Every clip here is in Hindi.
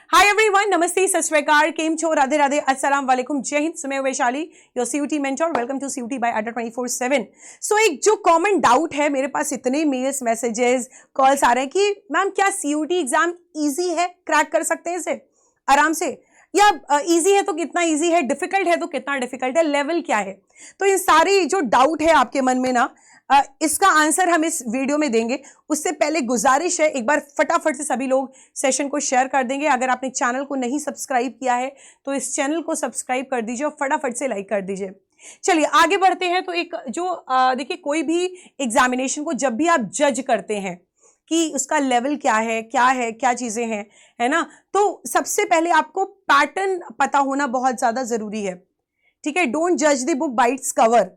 हाय एवरीवन, नमस्ते, सत श्री अकाल, केम छो, राधे राधे, अस्सलाम वालेकुम, जय हिंद। सुमे Vaishali, your CUET mentor, welcome to CUET by Adda 24/7। सो एक जो कॉमन डाउट है, मेरे पास इतने मेल्स, मैसेजेस, कॉल्स आ रहे हैं कि मैम क्या सीयूटी एग्जाम इजी है, क्रैक कर सकते हैं इसे आराम से, या इजी है तो कितना इजी है, डिफिकल्ट है तो कितना डिफिकल्ट है, लेवल क्या है। तो इन सारी जो डाउट है आपके मन में ना, इसका आंसर हम इस वीडियो में देंगे। उससे पहले गुजारिश है, एक बार फटाफट से सभी लोग सेशन को शेयर कर देंगे। अगर आपने चैनल को नहीं सब्सक्राइब किया है तो इस चैनल को सब्सक्राइब कर दीजिए और फटाफट से लाइक कर दीजिए। चलिए आगे बढ़ते हैं। तो एक जो देखिए, कोई भी एग्जामिनेशन को जब भी आप जज करते हैं कि उसका लेवल क्या है, क्या चीजें हैं, है ना, तो सबसे पहले आपको पैटर्न पता होना बहुत ज्यादा जरूरी है। ठीक है, डोंट जज the book by its cover.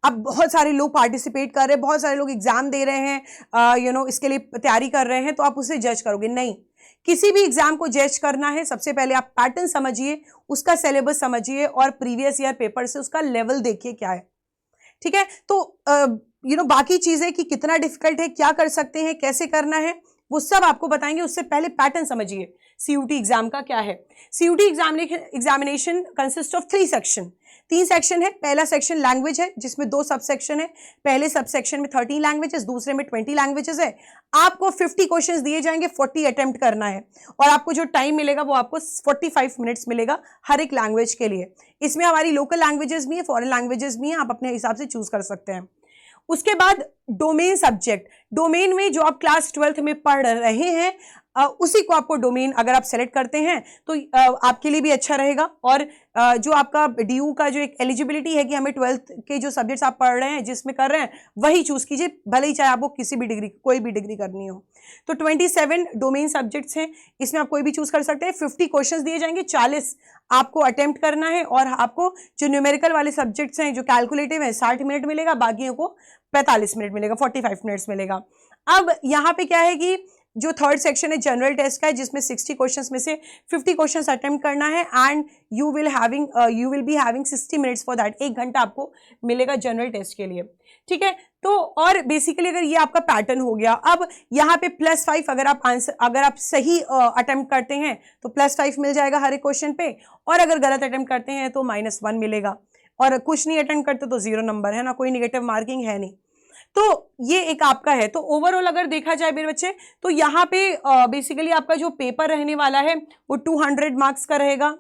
अब बहुत सारे लोग पार्टिसिपेट कर रहे हैं, बहुत सारे लोग एग्जाम दे रहे हैं, इसके लिए तैयारी कर रहे हैं, तो आप उसे जज करोगे नहीं। किसी भी एग्जाम को जज करना है, सबसे पहले आप पैटर्न समझिए, उसका सिलेबस समझिए और प्रीवियस ईयर पेपर से उसका लेवल देखिए क्या है। ठीक है, तो बाकी चीजें कि कितना डिफिकल्ट है, क्या कर सकते हैं, कैसे करना है, वो सब आपको बताएंगे। उससे पहले पैटर्न समझिए सीयूटी एग्जाम का क्या है। CUET examination consist of 3 section. 3 section है। पहला सेक्शन लैंग्वेज है, जिसमें 2 सब सेक्शन है। पहले सब सेक्शन में 13 लैंग्वेजेस, दूसरे में 20 लैंग्वेजेस है। आपको 50 क्वेश्चंस दिए जाएंगे, 40 अटेम्प्ट करना है और आपको जो टाइम मिलेगा वो आपको 45 मिनट्स मिलेगा हर एक लैंग्वेज के लिए। इसमें हमारी लोकल लैंग्वेजेस भी है, फॉरेन लैंग्वेजेस भी हैं, आप अपने हिसाब से चूज कर सकते हैं। उसके बाद डोमेन सब्जेक्ट, डोमेन में जो आप क्लास 12th में पढ़ रहे हैं उसी को आपको डोमेन अगर आप सेलेक्ट करते हैं तो आपके लिए भी अच्छा रहेगा। और जो आपका डीयू का जो एक एलिजिबिलिटी है कि हमें 12th के जो सब्जेक्ट्स आप पढ़ रहे हैं, जिसमें कर रहे हैं, वही चूज कीजिए, भले ही चाहे आपको किसी भी डिग्री, कोई भी डिग्री करनी हो। तो 27 डोमेन सब्जेक्ट्स हैं, इसमें आप कोई भी चूज कर सकते हैं। 50 क्वेश्चंस दिए जाएंगे, 40 आपको अटेम्प्ट करना है और आपको जो न्यूमेरिकल वाले सब्जेक्ट्स हैं, जो कैलकुलेटिव है, 60 मिनट मिलेगा, बाकियों को 45 मिनट मिलेगा, 45 मिनट्स मिलेगा। अब यहाँ पे क्या है कि जो थर्ड सेक्शन है जनरल टेस्ट का है, जिसमें 60 क्वेश्चंस में से 50 क्वेश्चंस अटेम्प्ट करना है and you will be having 60 minutes for that. 1 घंटा आपको मिलेगा जनरल टेस्ट के लिए। ठीक है, तो और बेसिकली अगर ये आपका पैटर्न हो गया, अब यहाँ पे +5 अगर आप सही अटेम्प्ट करते हैं तो +5 मिल जाएगा हर एक क्वेश्चन पे, और अगर गलत अटेम्प्ट करते हैं तो -1 मिलेगा, और कुछ नहीं अटेम्प्ट करते तो 0 नंबर है ना, कोई निगेटिव मार्किंग है नहीं। तो ये एक आपका है। तो ओवरऑल अगर देखा जाए मेरे बच्चे, तो यहाँ पे बेसिकली आपका जो पेपर रहने वाला है वो 200 मार्क्स का रहेगा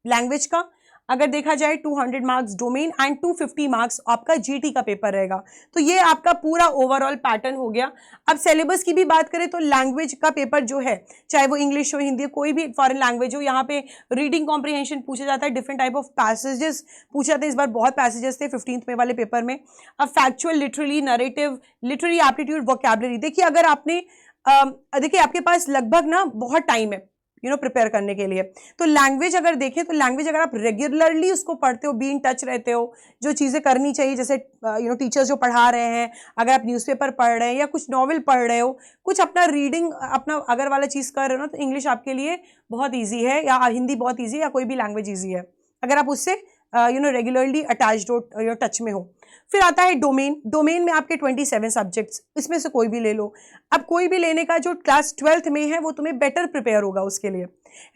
लैंग्वेज का। अगर देखा जाए 200 मार्क्स डोमेन एंड 250 मार्क्स आपका जीटी का पेपर रहेगा। तो ये आपका पूरा ओवरऑल पैटर्न हो गया। अब सिलेबस की भी बात करें तो लैंग्वेज का पेपर जो है, चाहे वो इंग्लिश हो, हिंदी, कोई भी फॉरेन लैंग्वेज हो, यहाँ पे रीडिंग कॉम्प्रिहेंशन पूछा जाता है, डिफरेंट टाइप ऑफ पैसेजेस पूछे जाते हैं। इस बार बहुत पैसेजेस थे 15th में वाले पेपर में। अब factual, literally, narrative, literary aptitude, vocabulary. देखिए अगर आपने देखिए आपके पास लगभग ना बहुत टाइम है प्रिपेयर करने के लिए। तो लैंग्वेज अगर देखें तो लैंग्वेज अगर आप रेगुलरली उसको पढ़ते हो, बी इन टच रहते हो, जो चीज़ें करनी चाहिए, जैसे टीचर्स जो पढ़ा रहे हैं, अगर आप न्यूज़पेपर पढ़ रहे हैं या कुछ नॉवल पढ़ रहे हो, कुछ अपना रीडिंग अपना अगर वाला चीज़ कर रहे हो ना, तो इंग्लिश आपके लिए बहुत ईजी है, या हिंदी बहुत ईजी है, या कोई भी लैंग्वेज ईजी है अगर आप उससे रेगुलरली अटैच्ड हो, टच में हो। फिर आता है डोमेन में आपके 27 सब्जेक्ट्स, इसमें से कोई भी ले लो। अब कोई भी लेने का जो क्लास 12th में है वो तुम्हें बेटर प्रिपेयर होगा उसके लिए,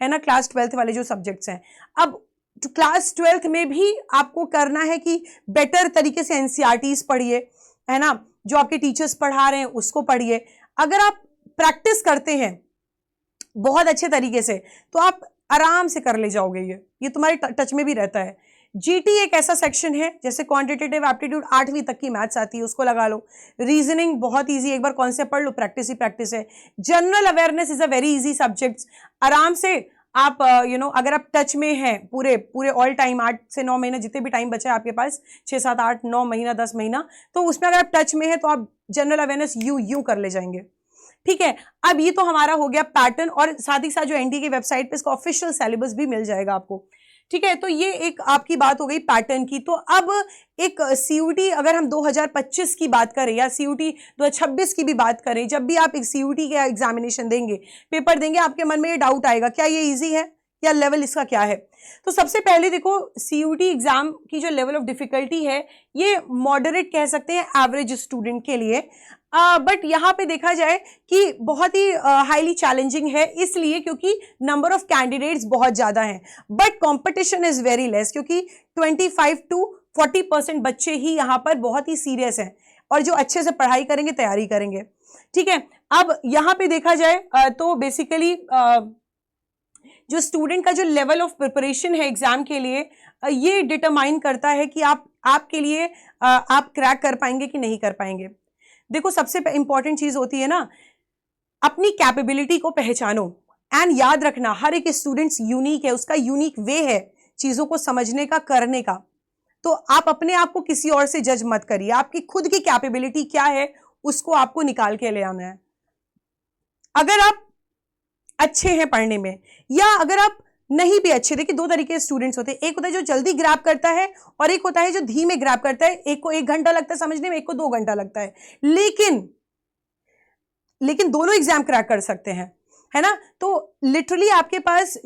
है ना, क्लास 12th वाले जो सब्जेक्ट्स हैं। अब क्लास 12th में भी आपको करना है कि बेटर तरीके से एनसीईआरटीज पढ़िए, है ना, जो आपके टीचर्स पढ़ा रहे हैं उसको पढ़िए। अगर आप प्रैक्टिस करते हैं बहुत अच्छे तरीके से तो आप आराम से कर ले जाओगे, ये तुम्हारे टच में भी रहता है। जीटी एक ऐसा सेक्शन है, जैसे क्वांटिटेटिव एप्टीट्यूड 8वीं तक की मैथ्स आती है, उसको लगा लो। रीजनिंग बहुत इजी, एक बार कॉन्सेप्ट पढ़ लो, प्रैक्टिस ही प्रैक्टिस है। General awareness is a very easy subject. आराम से आप अगर आप टच में हैं पूरे ऑल टाइम 8 से 9 महीना, जितने भी टाइम बचा है आपके पास, 6, 7, 8, 9 महीना, 10 महीना, तो उसमें अगर आप टच में हैं तो आप जनरल अवेयरनेस यू कर ले जाएंगे। ठीक है, अब ये तो हमारा हो गया पैटर्न, और साथ ही साथ जो एनडीए की वेबसाइट पे इसका ऑफिशियल सिलेबस भी मिल जाएगा आपको। ठीक है, तो ये एक आपकी बात हो गई पैटर्न की। तो अब एक सीयूटी अगर हम 2025 की बात करें या सीयूटी 2026 की भी बात करें, जब भी आप एक सीयूटी का एग्जामिनेशन देंगे, पेपर देंगे, आपके मन में ये डाउट आएगा क्या ये इजी है या लेवल इसका क्या है। तो सबसे पहले देखो, सीयूटी एग्जाम की जो लेवल ऑफ डिफिकल्टी है ये मॉडरेट कह सकते हैं एवरेज स्टूडेंट के लिए। बट यहाँ पे देखा जाए कि बहुत ही हाईली चैलेंजिंग है, इसलिए क्योंकि नंबर ऑफ कैंडिडेट्स बहुत ज़्यादा हैं, but competition is very less, क्योंकि 25 to 40% बच्चे ही यहाँ पर बहुत ही सीरियस हैं और जो अच्छे से पढ़ाई करेंगे, तैयारी करेंगे। ठीक है, अब यहाँ पे देखा जाए तो बेसिकली जो स्टूडेंट का जो लेवल ऑफ प्रिपरेशन है एग्जाम के लिए, ये डिटरमाइन करता है कि आपके लिए आप क्रैक कर पाएंगे कि नहीं कर पाएंगे। देखो, सबसे इंपॉर्टेंट चीज होती है ना, अपनी कैपेबिलिटी को पहचानो, एंड याद रखना हर एक स्टूडेंट्स यूनिक है, उसका यूनिक वे है चीजों को समझने का, करने का। तो आप अपने आप को किसी और से जज मत करिए, आपकी खुद की कैपेबिलिटी क्या है उसको आपको निकाल के ले आना है। अगर आप अच्छे हैं पढ़ने में, या अगर आप नहीं भी अच्छे, देखिए दो तरीके के स्टूडेंट्स होते हैं, एक होता है जो जल्दी ग्रैब करता है और एक होता है जो धीमे ग्रैब करता है। एक को 1 घंटा लगता है समझने में, एक को 2 घंटा लगता है, लेकिन दोनों एग्जाम क्रैक कर सकते हैं, है ना। तो लिटरली आपके पास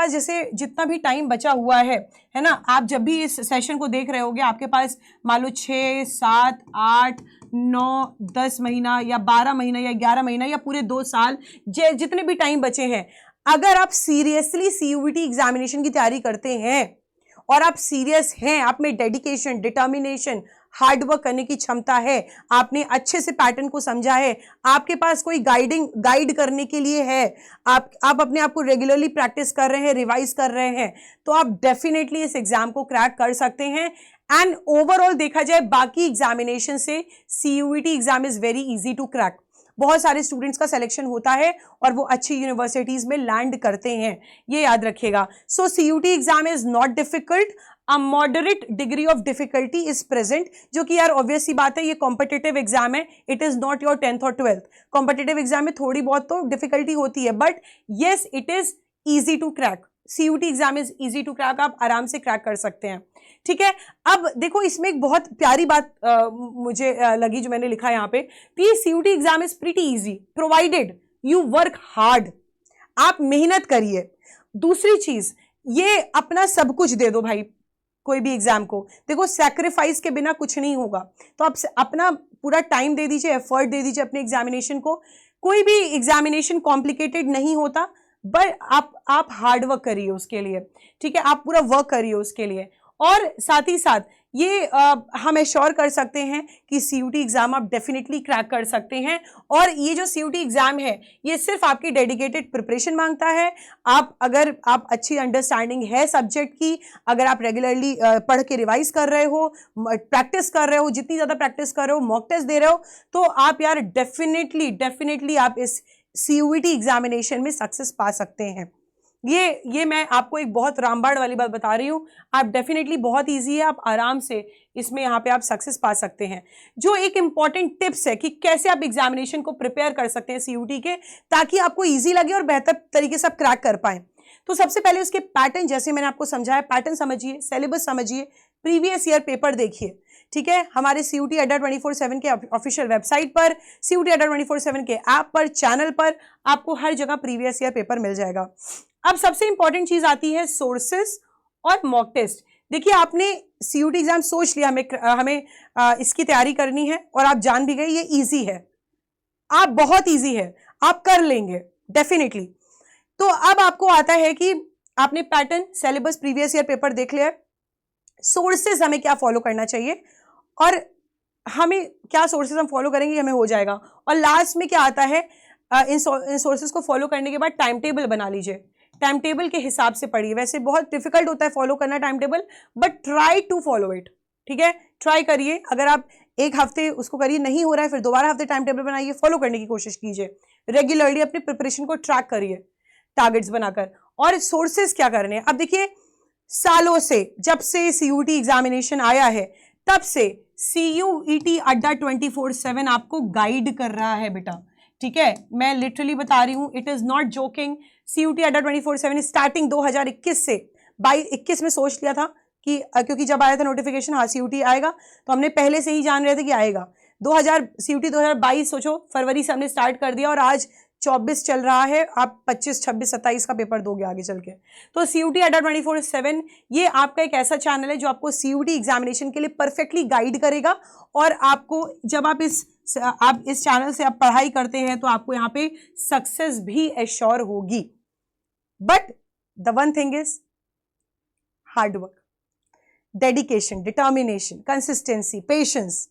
जैसे जितना भी टाइम बचा हुआ है ना, आप जब भी इस सेशन को देख रहे होगे, आपके पास मान लो 6, 7, 8, 9, 10 महीना या 12 महीना या 11 महीना या पूरे 2 साल, जितने भी टाइम बचे हैं, अगर आप सीरियसली सीयूईटी एग्जामिनेशन की तैयारी करते हैं और आप सीरियस हैं, आप में डेडिकेशन, डिटर्मिनेशन, हार्डवर्क करने की क्षमता है, आपने अच्छे से पैटर्न को समझा है, आपके पास कोई गाइड करने के लिए है, आप अपने आप को रेगुलरली प्रैक्टिस कर रहे हैं, रिवाइज कर रहे हैं, तो आप डेफिनेटली इस एग्जाम को क्रैक कर सकते हैं। एंड ओवरऑल देखा जाए बाकी एग्जामिनेशन से CUET exam is very easy to crack. बहुत सारे स्टूडेंट्स का सिलेक्शन होता है और वो अच्छी यूनिवर्सिटीज में लैंड करते हैं, ये याद रखिएगा। So CUET exam is not difficult, a moderate degree of difficulty is present, जो कि यार ऑब्वियस सी बात है, ये कॉम्पिटिटिव एग्जाम है, it is not your 10th और 12th। कॉम्पिटिटिव एग्जाम में थोड़ी बहुत तो डिफिकल्टी होती है, but yes it is easy to crack. CUET exam is easy to crack, आप आराम से क्रैक कर सकते हैं। ठीक है, अब देखो इसमें एक बहुत प्यारी बात मुझे लगी जो मैंने लिखा यहाँ पे, कि CUET exam is pretty easy provided you work hard. आप मेहनत करिए। दूसरी चीज, ये अपना सब कुछ दे दो भाई, कोई भी एग्जाम को देखो, सैक्रिफाइस के बिना कुछ नहीं होगा। तो आप अपना पूरा टाइम दे दीजिए, एफर्ट दे दीजिए अपने एग्जामिनेशन को। कोई भी एग्जामिनेशन कॉम्प्लिकेटेड नहीं होता, बट आप हार्ड वर्क करिए उसके लिए। ठीक है, आप पूरा वर्क करिए उसके लिए, और साथ ही साथ ये हम एश्योर कर सकते हैं कि सीयूटी एग्जाम आप डेफिनेटली क्रैक कर सकते हैं। और ये जो सीयूटी एग्जाम है, ये सिर्फ आपकी डेडिकेटेड प्रिपरेशन मांगता है। अगर आप अच्छी अंडरस्टैंडिंग है सब्जेक्ट की, अगर आप रेगुलरली पढ़ के रिवाइज कर रहे हो, प्रैक्टिस कर रहे हो, जितनी ज़्यादा प्रैक्टिस कर रहे हो, मॉक टेस्ट दे रहे हो, तो आप यार डेफिनेटली आप इस सीयूटी एग्जामिनेशन में सक्सेस पा सकते हैं। ये मैं आपको एक बहुत रामबाण वाली बात बता रही हूँ। आप डेफिनेटली, बहुत इजी है, आप आराम से इसमें यहाँ पे आप सक्सेस पा सकते हैं। जो एक इंपॉर्टेंट टिप्स है कि कैसे आप एग्जामिनेशन को प्रिपेयर कर सकते हैं सीयूटी के, ताकि आपको इजी लगे और बेहतर तरीके से आप क्रैक कर पाए। तो सबसे पहले उसके पैटर्न, जैसे मैंने आपको समझाया, पैटर्न समझिए, सिलेबस समझिए, प्रीवियस ईयर पेपर देखिए। ठीक है, हमारे CUET Adda 24/7 के ऑफिशियल वेबसाइट पर, CUET Adda 24/7 के ऐप पर, चैनल पर आपको हर जगह प्रीवियस ईयर पेपर मिल जाएगा। अब सबसे इंपॉर्टेंट चीज आती है सोर्सेस और मॉक टेस्ट। देखिए, आपने CUET एग्जाम सोच लिया, हमें इसकी तैयारी करनी है, और आप जान भी गए ये इजी है, आप बहुत इजी है, आप कर लेंगे डेफिनेटली। तो अब आपको आता है कि आपने pattern, syllabus, previous year paper देख लिया, सोर्सेस हमें क्या फॉलो करना चाहिए और हमें क्या सोर्सेज हम फॉलो करेंगे, हमें हो जाएगा। और लास्ट में क्या आता है, इन सोर्सेज को फॉलो करने के बाद टाइम टेबल बना लीजिए, टाइम टेबल के हिसाब से पढ़िए। वैसे बहुत डिफिकल्ट होता है फॉलो करना time table, but try to follow it. ठीक है, ट्राई करिए। अगर आप एक हफ्ते उसको करिए, नहीं हो रहा है, फिर दोबारा हफ्ते टाइम टेबल बनाइए, फॉलो करने की कोशिश कीजिए, रेगुलरली अपनी प्रिपरेशन को ट्रैक करिए टारगेट्स बनाकर। और सोर्सेज क्या करने हैं, अब देखिए, सालों से, जब से CUET एग्जामिनेशन आया है, तब से CUET Adda 24/7 आपको गाइड कर रहा है बेटा। ठीक है, मैं लिटरली बता रही हूं, it is not joking. CUET Adda 24/7 starting 2021 से, 21 में सोच लिया था कि, क्योंकि जब आया था नोटिफिकेशन, हाँ CUET आएगा, तो हमने पहले से ही जान रहे थे कि आएगा। CUET 2022 सोचो, फरवरी से हमने स्टार्ट कर दिया, और आज 24 चल रहा है, आप 25, 26, 27 का पेपर दोगे आगे चल के। तो CUET Adda 24/7 ये आपका एक ऐसा चैनल है जो आपको CUET एग्जामिनेशन के लिए परफेक्टली गाइड करेगा, और आपको जब आप इस आप इस चैनल से आप पढ़ाई करते हैं तो आपको यहाँ पे सक्सेस भी एश्योर होगी। But the one thing is hard work, dedication, determination, consistency, patience,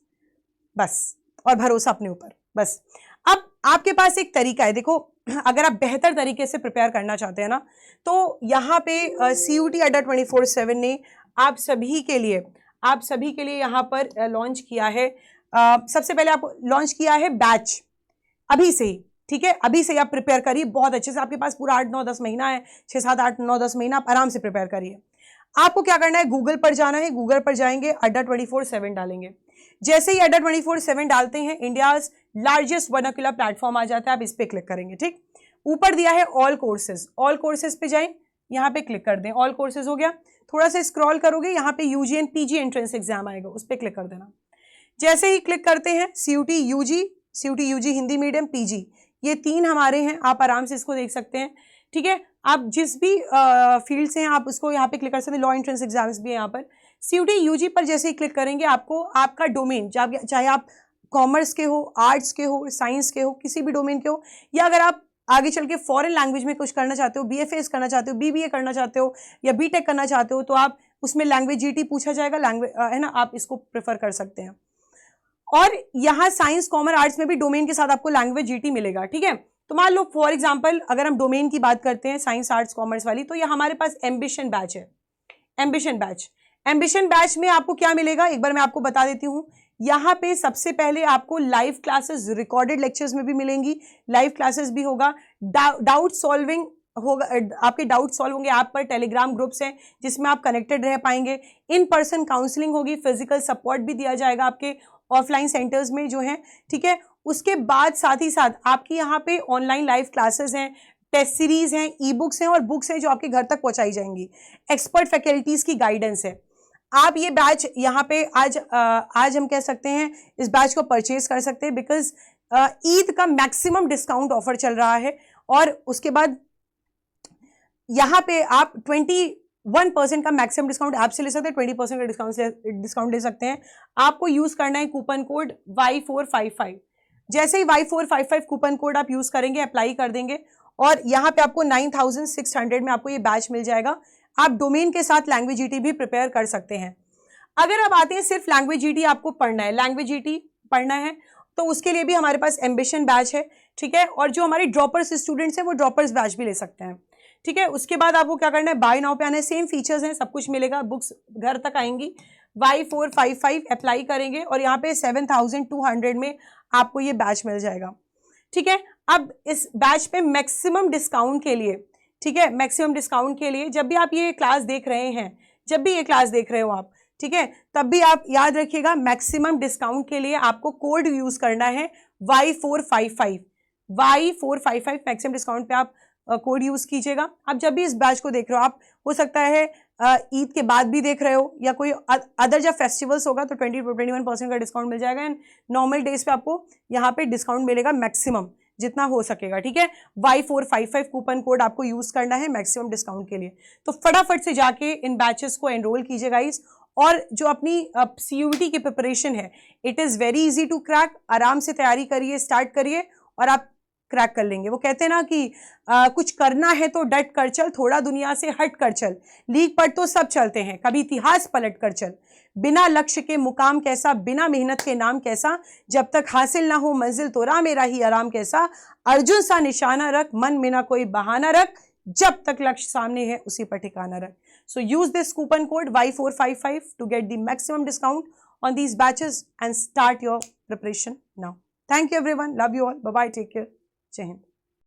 बस, और भरोसा अपने ऊपर, बस। अब आपके पास एक तरीका है, देखो अगर आप बेहतर तरीके से प्रिपेयर करना चाहते हैं ना, तो यहाँ पे CUT अड्डा 24/7 ने आप सभी के लिए यहाँ पर लॉन्च किया है। सबसे पहले आप लॉन्च किया है बैच, अभी से ही, ठीक है, अभी से आप प्रिपेयर करिए बहुत अच्छे से। आपके पास पूरा 8-9-10 महीना है, 6-7-8-9-10 महीना, आप आराम से प्रिपेयर करिए। आपको क्या करना है, गूगल पर जाना है, गूगल पर जाएंगे, अड्डा 24/7 डालेंगे। जैसे ही अड्डा 24/7 डालते हैं, इंडियाज लार्जेस्ट वर्नाक्युलर प्लेटफॉर्म आ जाता है, आप इस पे क्लिक करेंगे, ठीक। ऊपर दिया है ऑल कोर्सेज, ऑल कोर्सेज पे जाएं, यहाँ पे क्लिक कर दें, ऑल कोर्सेज हो गया। थोड़ा सा स्क्रॉल करोगे, यहाँ पे UG and PG entrance exam आएगा, उस पर क्लिक कर देना। जैसे ही क्लिक करते हैं, CUT UG Hindi medium, PG, ये 3 हमारे हैं, आप आराम से इसको देख सकते हैं, ठीक है। आप जिस भी फील्ड से हैं आप उसको यहाँ पे क्लिक कर सकते हैं। लॉ एंट्रेंस एग्जाम्स भी है यहाँ पर। CUT UG पर जैसे ही क्लिक करेंगे, आपको आपका डोमेन, चाहे आप कॉमर्स के हो, आर्ट्स के हो, साइंस के हो, किसी भी डोमेन के हो, या अगर आप आगे चल के फॉरेन लैंग्वेज में कुछ करना चाहते हो, BFA करना चाहते हो, BBA करना चाहते हो, या BTech करना चाहते हो, तो आप उसमें लैंग्वेज GT पूछा जाएगा, लैंग्वेज है ना, आप इसको प्रेफर कर सकते हैं। और यहाँ साइंस, कॉमर्स, आर्ट्स में भी डोमेन के साथ आपको लैंग्वेज GT मिलेगा, ठीक है। तो मान लो फॉर एग्जांपल अगर हम डोमेन की बात करते हैं, साइंस, आर्ट्स, कॉमर्स वाली, तो ये हमारे पास एम्बिशन बैच है। एम्बिशन बैच में आपको क्या मिलेगा, एक बार मैं आपको बता देती हूँ। यहाँ पे सबसे पहले आपको लाइव क्लासेस, रिकॉर्डेड लेक्चर्स में भी मिलेंगी, लाइव क्लासेस भी होगा, डाउट सॉल्विंग होगा, आपके डाउट सॉल्व होंगे। आप पर टेलीग्राम ग्रुप्स हैं जिसमें आप कनेक्टेड रह पाएंगे, इन पर्सन काउंसलिंग होगी, फिजिकल सपोर्ट भी दिया जाएगा आपके ऑफलाइन सेंटर्स में जो है, ठीक है। उसके बाद साथ ही साथ आपकी यहाँ पे ऑनलाइन लाइव क्लासेस हैं, टेस्ट सीरीज हैं, ई बुक्स हैं और बुक्स हैं जो आपके घर तक पहुंचाई जाएंगी, एक्सपर्ट फैकल्टीज की गाइडेंस है। आप ये बैच यहाँ पे आज हम कह सकते हैं इस बैच को परचेज कर सकते हैं, बिकॉज ईद का मैक्सिमम डिस्काउंट ऑफर चल रहा है। और उसके बाद यहाँ पे आप 21% का मैक्सिमम डिस्काउंट ऐप से ले सकते हैं, 20% का डिस्काउंट ले सकते हैं। आपको यूज करना है कूपन कोड Y455। जैसे ही Y455 कूपन कोड आप यूज करेंगे, अप्लाई कर देंगे, और यहाँ पे आपको 9600 में आपको ये बैच मिल जाएगा। आप डोमेन के साथ लैंग्वेज GT भी प्रिपेयर कर सकते हैं। अगर आप आते हैं सिर्फ लैंग्वेज GT आपको पढ़ना है, लैंग्वेज GT पढ़ना है, तो उसके लिए भी हमारे पास एम्बिशन बैच है, ठीक है। और जो हमारे ड्रॉपर्स स्टूडेंट्स हैं वो ड्रॉपर्स बैच भी ले सकते हैं, ठीक है। उसके बाद आपको क्या करना है, बाय नाउ पे आना है, सेम फीचर्स हैं, सब कुछ मिलेगा, बुक्स घर तक आएंगी। Y455 अप्लाई करेंगे और यहाँ पे 7200 में आपको ये बैच मिल जाएगा, ठीक है। अब इस बैच पे मैक्सिमम डिस्काउंट के लिए, ठीक है, मैक्सिमम डिस्काउंट के लिए जब भी आप ये क्लास देख रहे हैं, जब भी ये क्लास देख रहे हो आप, ठीक है, तब भी आप याद रखिएगा मैक्सिमम डिस्काउंट के लिए आपको कोड यूज करना है Y455। Y455 मैक्सिमम डिस्काउंट पे आप कोड यूज कीजिएगा। आप जब भी इस बैच को देख रहे हो, आप हो सकता है ईद के बाद भी देख रहे हो, या कोई अदर जब फेस्टिवल्स होगा तो 20-21% का डिस्काउंट मिल जाएगा। एंड नॉर्मल डेज पे आपको यहाँ पे डिस्काउंट मिलेगा मैक्सिमम जितना हो सकेगा, ठीक है। Y455 कूपन कोड आपको यूज करना है मैक्सिमम डिस्काउंट के लिए। तो फटाफट से जाके इन बैचेस को एनरोल कीजिए गाइस। और जो अपनी CUT की प्रिपरेशन है, it is very easy to crack. आराम से तैयारी करिए, स्टार्ट करिए और आप क्रैक कर लेंगे। वो कहते हैं ना कि कुछ करना है तो डट कर चल, थोड़ा दुनिया से हट कर चल, लीक पर तो सब चलते हैं, कभी इतिहास पलट कर चल। बिना लक्ष्य के मुकाम कैसा, बिना मेहनत के नाम कैसा, जब तक हासिल ना हो मंजिल तो राह मेरा ही आराम कैसा। अर्जुन सा निशाना रख, मन में ना कोई बहाना रख, जब तक लक्ष्य सामने है उसी पर ठिकाना रख। So use this coupon code Y455 to get the maximum discount on these batches and start your preparation now. Thank you everyone. Love you all. Bye bye. Take care. जय हिंद।